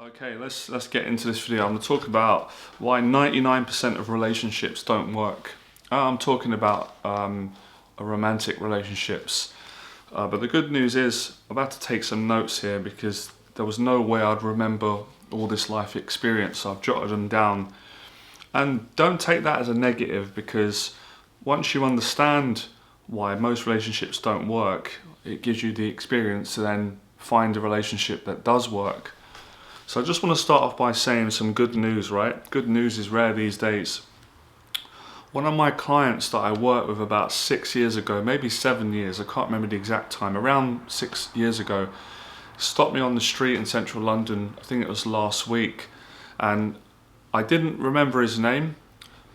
Okay, let's get into this video. I'm going to talk about why 99% of relationships don't work. I'm talking about romantic relationships. But the good news is I'm about to take some notes here because there was no way I'd remember all this life experience. So I've jotted them down. And don't take that as a negative, because once you understand why most relationships don't work, it gives you the experience to then find a relationship that does work. So I just want to start off by saying some good news, right? Good news is rare these days. One of my clients that I worked with about 6 years ago, maybe 7 years, I can't remember the exact time, around 6 years ago, stopped me on the street in central London, I think it was last week, and I didn't remember his name,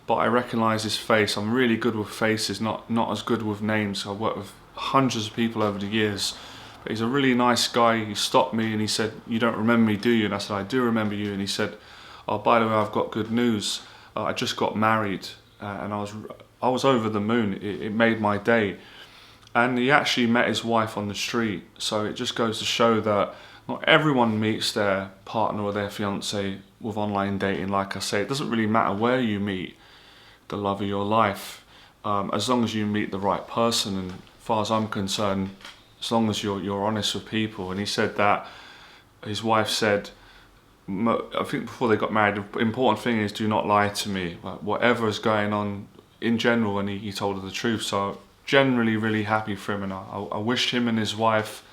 but I recognise his face. I'm really good with faces, not as good with names. I've worked with hundreds of people over the years. But he's a really nice guy. He stopped me and he said, "You don't remember me, do you?" And I said, "I do remember you." And he said, "Oh, by the way, I've got good news. I just got married." And I was over the moon. It made my day. And he actually met his wife on the street. So it just goes to show that not everyone meets their partner or their fiance with online dating. Like I say, it doesn't really matter where you meet the love of your life, as long as you meet the right person. And as far as I'm concerned, as long as you're honest with people. And he said that his wife said, I think before they got married, the important thing is do not lie to me. Like, whatever is going on in general, and he told her the truth. So generally really happy for him, and I wish him and his wife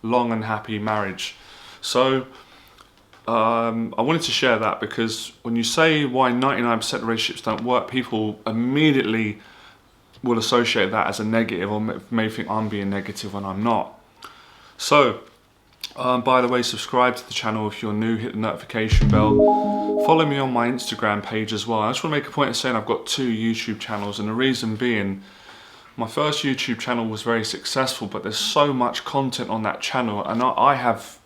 long and happy marriage. So I wanted to share that, because when you say why 99% of relationships don't work, people immediately will associate that as a negative, or may think I'm being negative when I'm not. So by the way, subscribe to the channel if you're new, hit the notification bell, follow me on my Instagram page as well. I just want to make a point of saying I've got 2 YouTube channels, and the reason being, my first YouTube channel was very successful, but there's so much content on that channel, and I have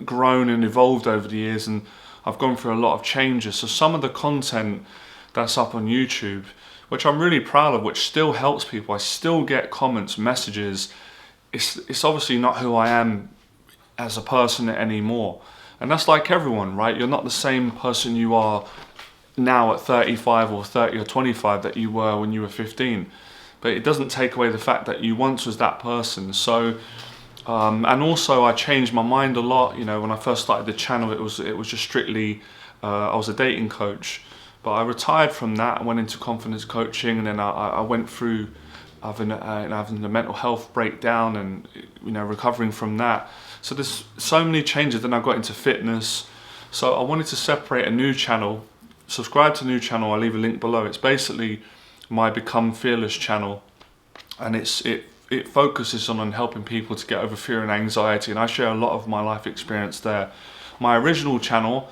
grown and evolved over the years, and I've gone through a lot of changes. So some of the content that's up on YouTube, which I'm really proud of, which still helps people, I still get comments, messages, it's obviously not who I am as a person anymore. And that's like everyone, right? You're not the same person you are now at 35 or 30 or 25 that you were when you were 15. But it doesn't take away the fact that you once was that person. So and also I changed my mind a lot. You know, when I first started the channel, it was just strictly I was a dating coach. But I retired from that. I went into confidence coaching, and then I went through having a mental health breakdown, and recovering from that. So there's so many changes. Then I got into fitness. So I wanted to separate a new channel. Subscribe to a new channel. I'll leave a link below. It's basically my Become Fearless channel, and it focuses on helping people to get over fear and anxiety, and I share a lot of my life experience there. My original channel,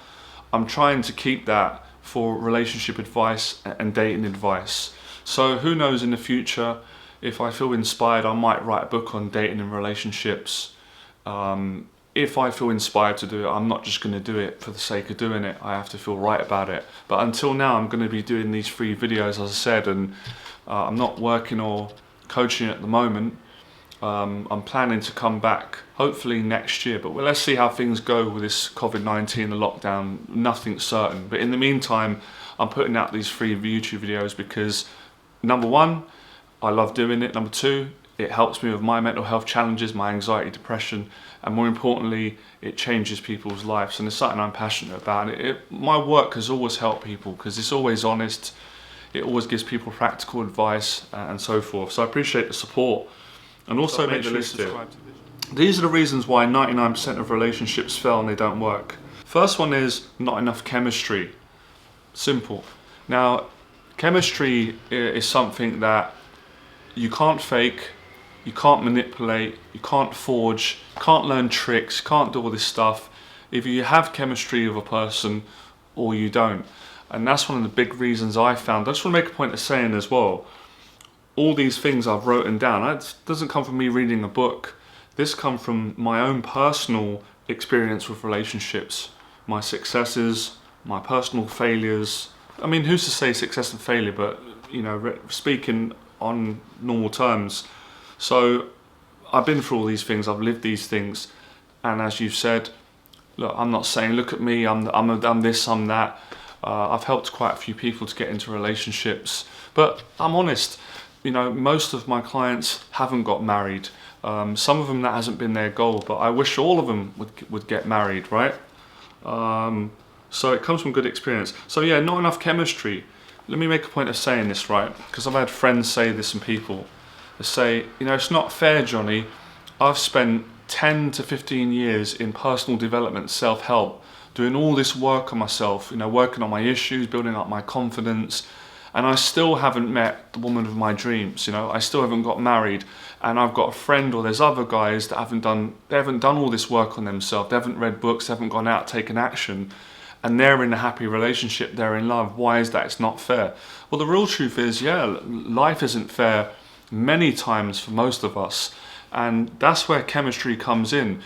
I'm trying to keep that for relationship advice and dating advice. So who knows, in the future, if I feel inspired, I might write a book on dating and relationships. If I feel inspired to do it, I'm not just going to do it for the sake of doing it. I have to feel right about it. But until now, I'm going to be doing these 3 videos, as I said, and I'm not working or coaching at the moment. I'm planning to come back hopefully next year, but let's see how things go with this COVID-19, the lockdown. Nothing's certain, but in the meantime, I'm putting out these 3 YouTube videos because, number 1, I love doing it. Number 2, it helps me with my mental health challenges, my anxiety, depression, and more importantly, it changes people's lives, and it's something I'm passionate about. My work has always helped people because it's always honest. It always gives people practical advice and so forth. So I appreciate the support. And also make sure you subscribe to this. These are the reasons why 99% of relationships fail and they don't work. First one is not enough chemistry. Simple. Now, chemistry is something that you can't fake, you can't manipulate, you can't forge, can't learn tricks, can't do all this stuff. Either you have chemistry with a person or you don't. And that's one of the big reasons I found. I just want to make a point of saying as well, all these things I've written down, it doesn't come from me reading a book. This comes from my own personal experience with relationships, my successes, my personal failures. I mean, who's to say success and failure, but speaking on normal terms. So I've been through all these things, I've lived these things, and as you've said, Look, I'm not saying, look at me, I'm this, I'm that. I've helped quite a few people to get into relationships, but I'm honest, you know, most of my clients haven't got married. Some of them that hasn't been their goal, but I wish all of them would get married, right? So it comes from good experience. So yeah, not enough chemistry. Let me make a point of saying this, right? Because I've had friends say this, and people say, you know, it's not fair, Johnny. I've spent 10 to 15 years in personal development, self-help, doing all this work on myself, you know, working on my issues, building up my confidence, and I still haven't met the woman of my dreams, you know, I still haven't got married, and I've got a friend, or there's other guys that haven't done all this work on themselves, they haven't read books, they haven't gone out, taken action, and they're in a happy relationship, they're in love. Why is that? It's not fair. Well, the real truth is, yeah, life isn't fair many times for most of us, and that's where chemistry comes in.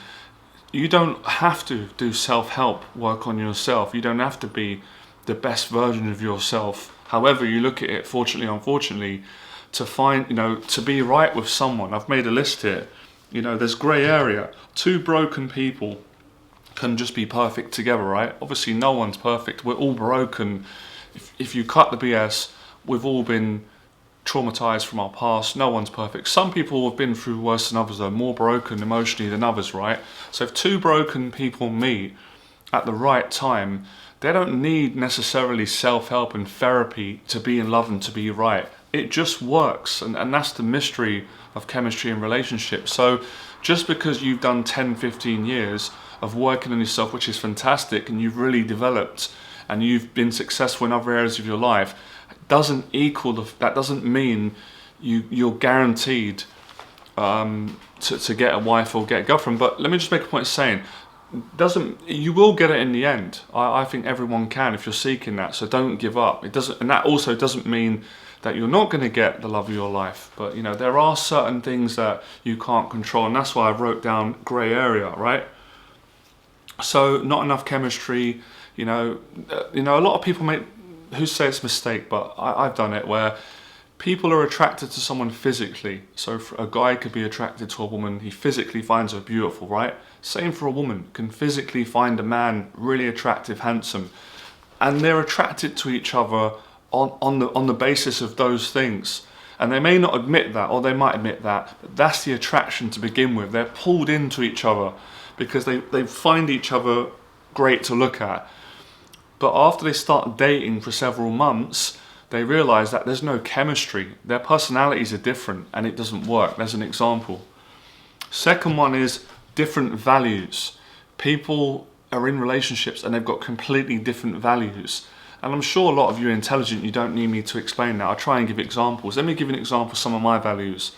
You don't have to do self-help work on yourself. You don't have to be the best version of yourself, however you look at it, fortunately, unfortunately, to find, you know, to be right with someone. I've made a list here. You know, there's grey area. Two broken people can just be perfect together, right? Obviously, no one's perfect. We're all broken. If you cut the BS, we've all been traumatized from our past. No one's perfect. Some people have been through worse than others, though, more broken emotionally than others, right? So if two broken people meet at the right time, they don't need necessarily self-help and therapy to be in love and to be right. It just works, and that's the mystery of chemistry and relationships. So just because you've done 10, 15 years of working on yourself, which is fantastic, and you've really developed and you've been successful in other areas of your life, doesn't equal that doesn't mean you're guaranteed to get a wife or get a girlfriend. But let me just make a point of saying, you will get it in the end. I think everyone can if you're seeking that, so don't give up. It doesn't, and that also doesn't mean that you're not going to get the love of your life, but you know, there are certain things that you can't control, and that's why I wrote down grey area, right? So not enough chemistry, you know, a lot of people who say it's a mistake, but I've done it, where people are attracted to someone physically. So a guy could be attracted to a woman, he physically finds her beautiful, right? Same for a woman, can physically find a man really attractive, handsome, and they're attracted to each other on the basis of those things. And they may not admit that, or they might admit that, but that's the attraction to begin with. They're pulled into each other because they find each other great to look at. But after they start dating for several months, they realise that there's no chemistry. Their personalities are different and it doesn't work. There's an example. Second one is different values. People are in relationships and they've got completely different values. And I'm sure a lot of you are intelligent, you don't need me to explain that. I'll try and give examples. Let me give you an example of some of my values.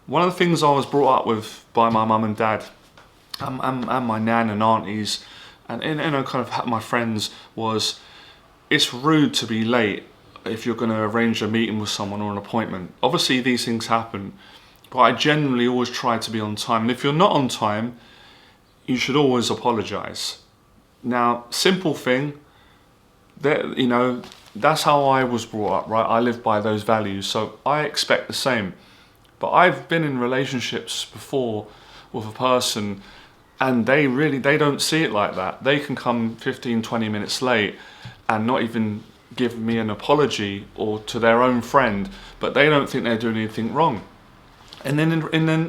One of the things I was brought up with by my mum and dad, and my nan and aunties, and kind of my friends, was it's rude to be late if you're going to arrange a meeting with someone or an appointment. Obviously these things happen, but I generally always try to be on time. And if you're not on time, you should always apologise. Now, simple thing, that, you know, that's how I was brought up, right? I live by those values, so I expect the same. But I've been in relationships before with a person, and they don't see it like that. They can come 15, 20 minutes late and not even give me an apology or to their own friend, but they don't think they're doing anything wrong. And then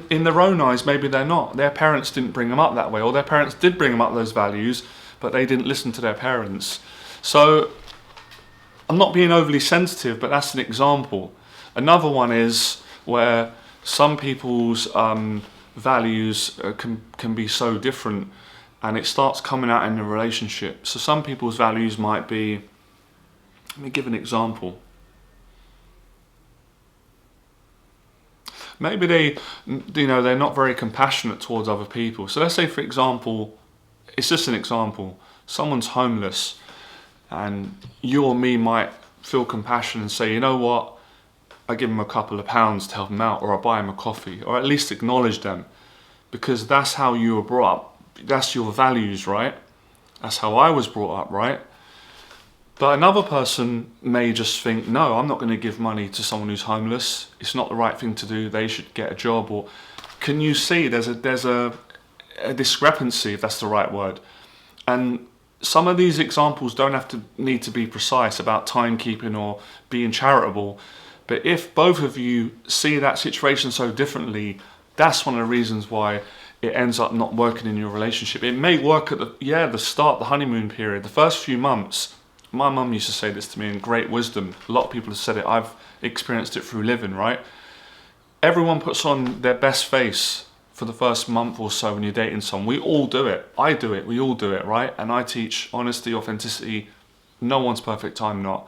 in their own eyes, maybe they're not. Their parents didn't bring them up that way, or their parents did bring them up those values, but they didn't listen to their parents. So I'm not being overly sensitive, but that's an example. Another one is where some people's values can be so different, and it starts coming out in the relationship. So some people's values might be, let me give an example. Maybe they're not very compassionate towards other people. So let's say, for example, it's just an example, someone's homeless, and you or me might feel compassion and say, you know what, I give them a couple of pounds to help them out, or I buy them a coffee, or at least acknowledge them, because that's how you were brought up. That's your values, right? That's how I was brought up, right? But another person may just think, no, I'm not going to give money to someone who's homeless. It's not the right thing to do. They should get a job. Or can you see there's a discrepancy, if that's the right word? And some of these examples don't have to need to be precise about timekeeping or being charitable. But if both of you see that situation so differently, that's one of the reasons why it ends up not working in your relationship. It may work at the start, the honeymoon period, the first few months. My mum used to say this to me in great wisdom. A lot of people have said it. I've experienced it through living, right? Everyone puts on their best face for the first month or so when you're dating someone. We all do it. I do it. We all do it, right? And I teach honesty, authenticity. No one's perfect, I'm not.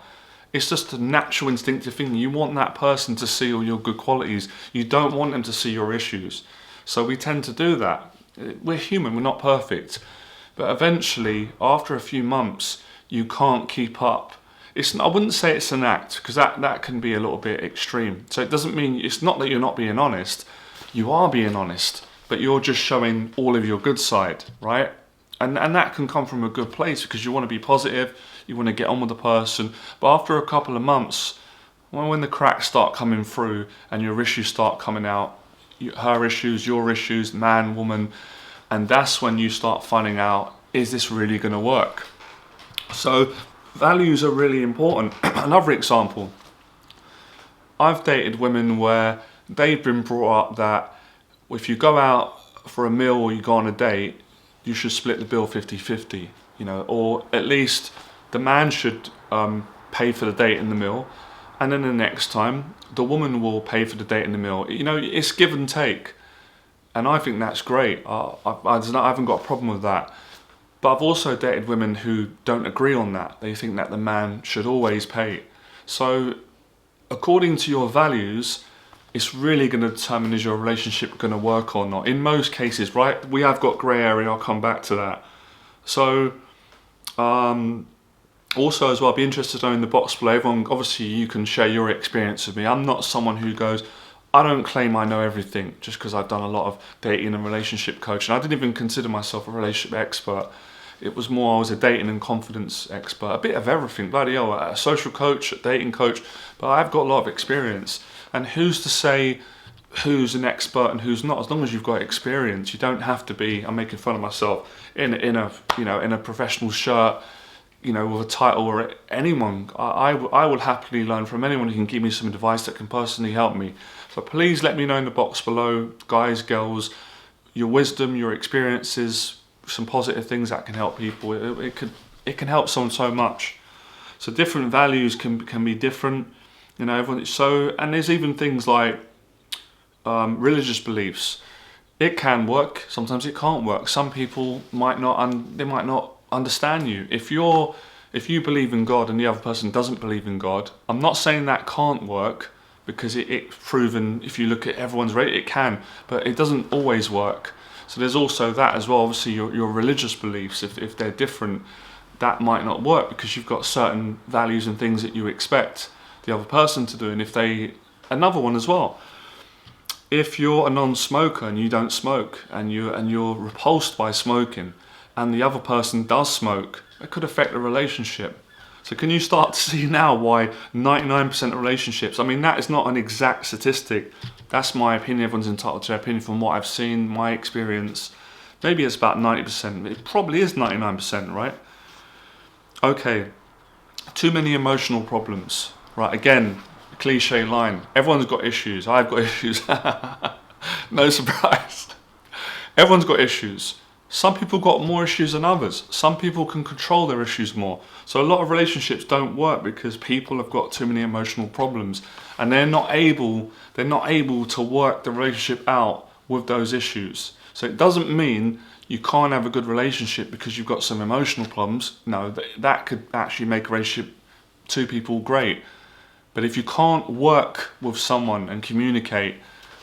It's just a natural instinctive thing. You want that person to see all your good qualities. You don't want them to see your issues. So we tend to do that. We're human, we're not perfect. But eventually, after a few months, you can't keep up. I wouldn't say it's an act, because that can be a little bit extreme. So it doesn't mean, it's not that you're not being honest. You are being honest, but you're just showing all of your good side, right? And that can come from a good place, because you want to be positive, you want to get on with the person. But after a couple of months, when the cracks start coming through and your issues start coming out, her issues, your issues, man, woman, and that's when you start finding out, is this really going to work? So values are really important. Another example, I've dated women where they've been brought up that if you go out for a meal or you go on a date, you should split the bill 50-50, or at least the man should pay for the date and the meal, and then the next time the woman will pay for the date and the meal. It's give and take, and I think that's great. I haven't got a problem with that. But I've also dated women who don't agree on that. They think that the man should always pay. So according to your values, it's really going to determine, is your relationship going to work or not? In most cases, right? We have got grey area, I'll come back to that. So also as well, I'd be interested to know in the box below, everyone, obviously you can share your experience with me. I'm not someone who goes, I don't claim I know everything just because I've done a lot of dating and relationship coaching. I didn't even consider myself a relationship expert. It was more, I was a dating and confidence expert, a bit of everything, bloody hell, a social coach, a dating coach, but I've got a lot of experience. And who's to say who's an expert and who's not? As long as you've got experience, you don't have to be, I'm making fun of myself, in a professional shirt, with a title, or anyone. I will happily learn from anyone who can give me some advice that can personally help me. So please let me know in the box below, guys, girls, your wisdom, your experiences, some positive things that can help people. It can help someone so much. So different values can be different, everyone. So, and there's even things like religious beliefs. It can work, sometimes it can't work. Some people might not understand you. If you believe in God and the other person doesn't believe in God, I'm not saying that can't work, because it's proven, if you look at everyone's rate, it can, but it doesn't always work. So there's also that as well. Obviously your religious beliefs, if they're different, that might not work, because you've got certain values and things that you expect the other person to do. And another one as well, if you're a non-smoker and you don't smoke, and you're repulsed by smoking, and the other person does smoke, it could affect the relationship. So can you start to see now why 99% of relationships, that is not an exact statistic, that's my opinion, everyone's entitled to their opinion from what I've seen, my experience, maybe it's about 90%, it probably is 99%, right? Okay, too many emotional problems, right? Again, cliche line, everyone's got issues, I've got issues, no surprise. Everyone's got issues. Some people got more issues than others. Some people can control their issues more. So a lot of relationships don't work because people have got too many emotional problems, and they're not able to work the relationship out with those issues. So it doesn't mean you can't have a good relationship because you've got some emotional problems. No, that could actually make a relationship, two people, great. But if you can't work with someone and communicate,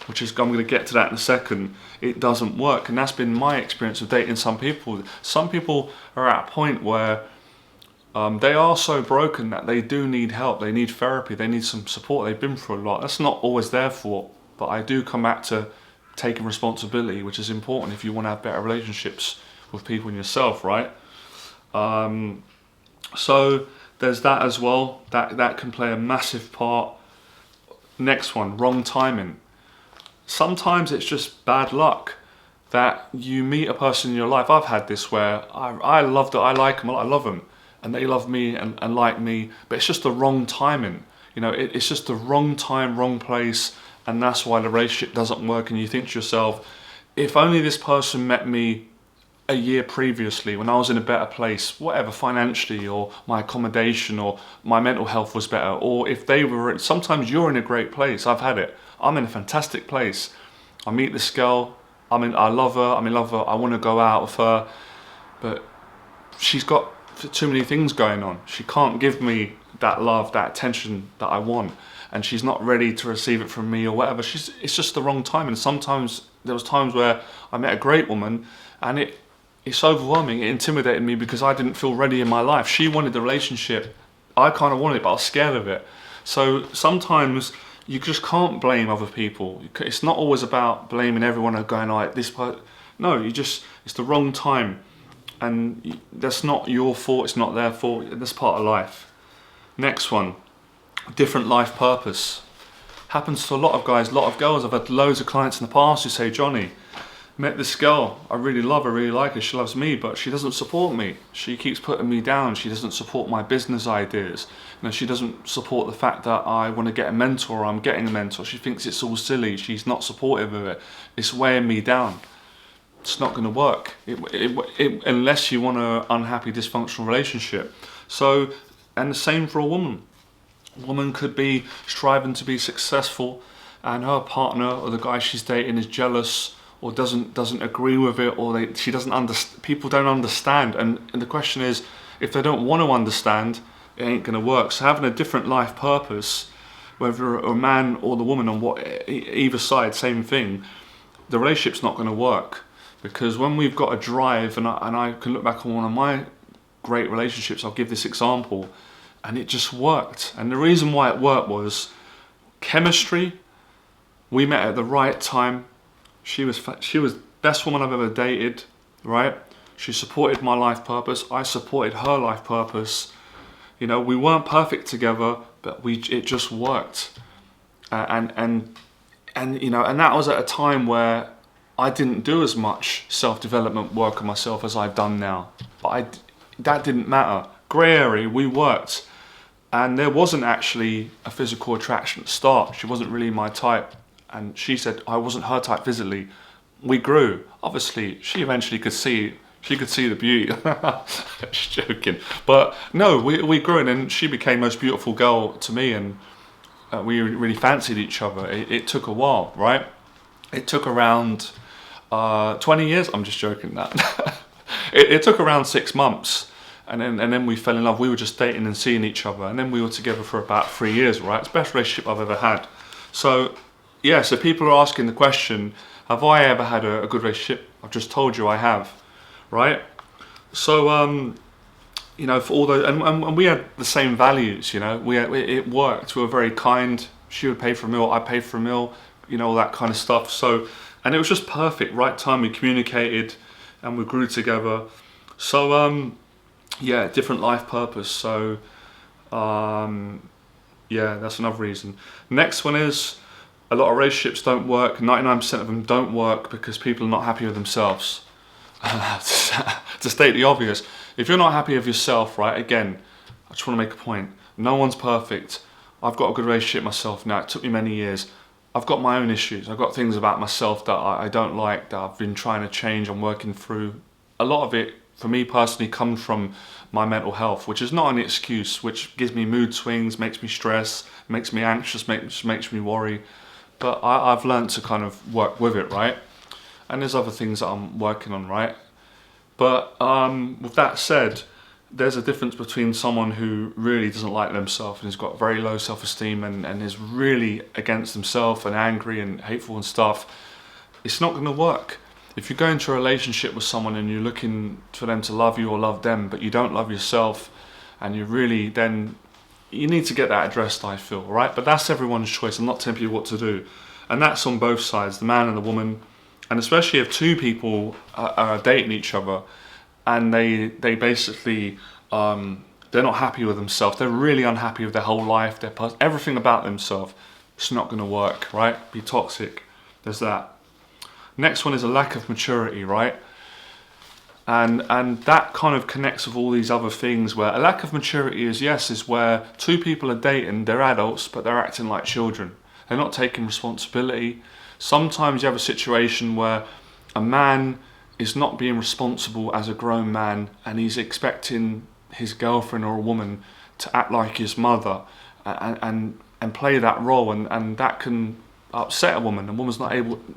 I'm going to get to that in a second, it doesn't work. And that's been my experience of dating some people. Some people are at a point where they are so broken that they do need help, they need therapy, they need some support, they've been through a lot. That's not always their fault, but I do come back to taking responsibility, which is important if you want to have better relationships with people and yourself, right? So there's that as well, that can play a massive part. Next one, wrong timing. Sometimes it's just bad luck. that you meet a person in your life. I've had this where I love that, I like them, I love them, and they love me and like me, but it's just the wrong timing. You know, it's just the wrong time, wrong place, and that's why the relationship doesn't work. And you think to yourself, if only this person met me a year previously when I was in a better place, whatever, financially, or my accommodation, or my mental health was better, or if they were, sometimes you're in a great place. I've had it. I'm in a fantastic place. I meet this girl, I love her, I'm in love with her, I want to go out with her, but she's got too many things going on. She can't give me that love, that attention that I want, and she's not ready to receive it from me or whatever. It's just the wrong time. And sometimes there was times where I met a great woman, and it's overwhelming. It intimidated me because I didn't feel ready in my life. She wanted the relationship, I kind of wanted it, but I was scared of it. So sometimes you just can't blame other people. It's not always about blaming everyone and going like this part. No, it's the wrong time, and that's not your fault. It's not their fault. That's part of life. Next one, different life purpose. Happens to a lot of guys, a lot of girls. I've had loads of clients in the past who say, Johnny, met this girl, I really love her, really like her, she loves me, but she doesn't support me. She keeps putting me down. She doesn't support my business ideas. You know, she doesn't support the fact that I want to get a mentor, or I'm getting a mentor. She thinks it's all silly. She's not supportive of it. It's weighing me down. It's not going to work unless you want an unhappy, dysfunctional relationship. So, and the same for a woman. A woman could be striving to be successful, and her partner or the guy she's dating is jealous, or doesn't agree with it, or she doesn't understand. People don't understand, and the question is, if they don't want to understand, it ain't going to work. So having a different life purpose, whether a man or the woman, on either side, same thing, the relationship's not going to work. Because when we've got a drive, and I can look back on one of my great relationships, I'll give this example, and it just worked. And the reason why it worked was chemistry. We met at the right time. She was best woman I've ever dated, right? She supported my life purpose. I supported her life purpose. You know, we weren't perfect together, but it just worked. And you know, and that was at a time where I didn't do as much self-development work on myself as I've done now. But that didn't matter. Grey area, we worked. And there wasn't actually a physical attraction at the start. She wasn't really my type. And she said I wasn't her type physically. We grew. Obviously, she eventually could see the beauty. Just joking. But no, we grew, and then she became the most beautiful girl to me, and we really fancied each other. It took a while, right? It took around 20 years. I'm just joking that. It took around 6 months. And then we fell in love. We were just dating and seeing each other. And then we were together for about 3 years, right? It's the best relationship I've ever had. So, yeah, so people are asking the question, have I ever had a good relationship? I've just told you I have, right? So, you know, for all those, and we had the same values, you know, it worked. We were very kind. She would pay for a meal, I paid for a meal, you know, all that kind of stuff. So, and it was just perfect, right time, we communicated and we grew together. So, yeah, different life purpose. So, yeah, that's another reason. Next one is, a lot of relationships don't work. 99% of them don't work because people are not happy with themselves. To state the obvious, if you're not happy with yourself, right, again, I just want to make a point. No one's perfect. I've got a good relationship myself now. It took me many years. I've got my own issues. I've got things about myself that I don't like, that I've been trying to change. I'm working through. A lot of it, for me personally, comes from my mental health, which is not an excuse, which gives me mood swings, makes me stress, makes me anxious, makes me worry. But I've learned to kind of work with it, right? And there's other things that I'm working on, right? But with that said, there's a difference between someone who really doesn't like themselves and has got very low self-esteem and is really against themselves and angry and hateful and stuff. It's not going to work. If you go into a relationship with someone and you're looking for them to love you or love them, but you don't love yourself, and you really then, you need to get that addressed, I feel, right? But that's everyone's choice. I'm not telling you what to do. And that's on both sides, the man and the woman. And especially if two people are dating each other and they basically, they're not happy with themselves. They're really unhappy with their whole life, everything about themselves. It's not going to work, right? Be toxic. There's that. Next one is a lack of maturity, right? And that kind of connects with all these other things, where a lack of maturity is where two people are dating, they're adults, but they're acting like children. They're not taking responsibility. Sometimes you have a situation where a man is not being responsible as a grown man, and he's expecting his girlfriend or a woman to act like his mother and play that role, and that can upset a woman. A woman's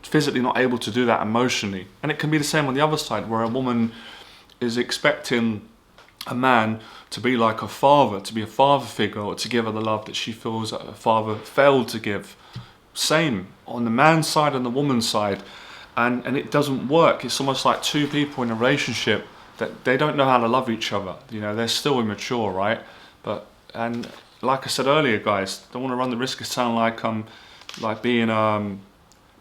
physically not able to do that emotionally. And it can be the same on the other side, where a woman is expecting a man to be like a father, to be a father figure, or to give her the love that she feels that her father failed to give. Same on the man's side and the woman's side. And it doesn't work. It's almost like two people in a relationship that they don't know how to love each other. You know, they're still immature, right? And like I said earlier, guys, don't want to run the risk of sounding like I'm like being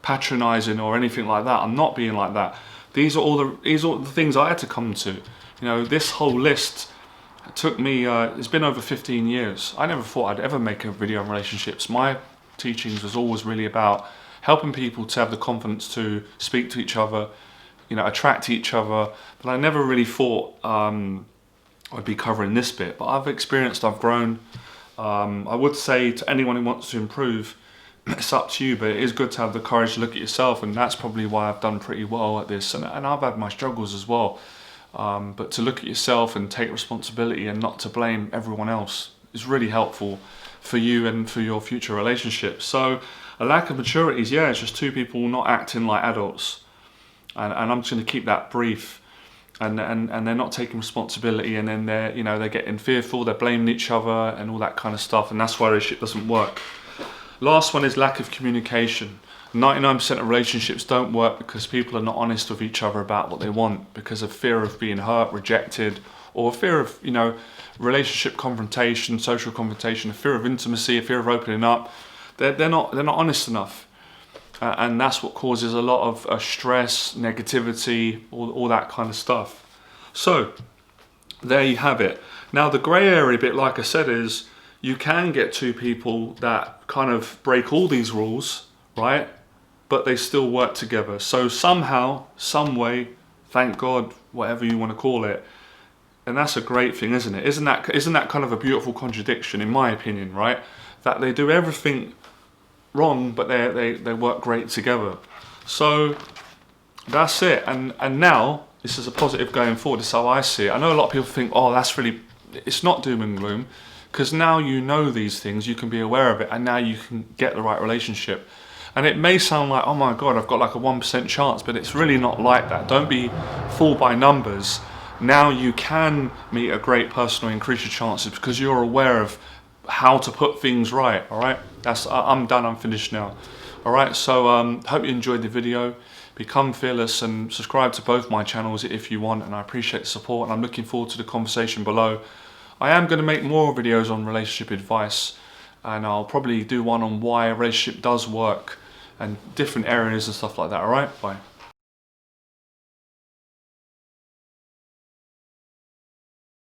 patronizing or anything like that. I'm not being like that. These are all the things I had to come to. You know, this whole list took me, it's been over 15 years. I never thought I'd ever make a video on relationships. My teachings was always really about helping people to have the confidence to speak to each other, you know, attract each other. But I never really thought I'd be covering this bit. But I've grown. I would say to anyone who wants to improve, it's up to you, but it is good to have the courage to look at yourself, and that's probably why I've done pretty well at this, and I've had my struggles as well. But to look at yourself and take responsibility and not to blame everyone else is really helpful for you and for your future relationships. So a lack of maturity is, it's just two people not acting like adults, and I'm just going to keep that brief. And they're not taking responsibility, and then they're getting fearful, they're blaming each other and all that kind of stuff, and that's why this shit doesn't work. Last one is lack of communication. 99% of relationships don't work because people are not honest with each other about what they want, because of fear of being hurt, rejected, or fear of, relationship confrontation, social confrontation, a fear of intimacy, a fear of opening up. They're not honest enough. And that's what causes a lot of stress, negativity, all that kind of stuff. So there you have it. Now the grey area bit, like I said, is you can get two people that kind of break all these rules, right? But they still work together. So somehow, some way, thank God, whatever you want to call it. And that's a great thing, isn't it? Isn't that kind of a beautiful contradiction, in my opinion, right? That they do everything wrong, but they work great together. So that's it. And now this is a positive going forward. This is how I see it. I know a lot of people think, oh, it's not doom and gloom, because now you know these things, you can be aware of it, and now you can get the right relationship. And it may sound like, oh my God, I've got like a 1% chance, but it's really not like that. Don't be fooled by numbers. Now you can meet a great person or increase your chances because you're aware of how to put things right. All right, I'm done. I'm finished now. All right, so hope you enjoyed the video. Become fearless and subscribe to both my channels if you want, and I appreciate the support, and I'm looking forward to the conversation below. I am going to make more videos on relationship advice, and I'll probably do one on why a relationship does work and different areas and stuff like that. All right, bye.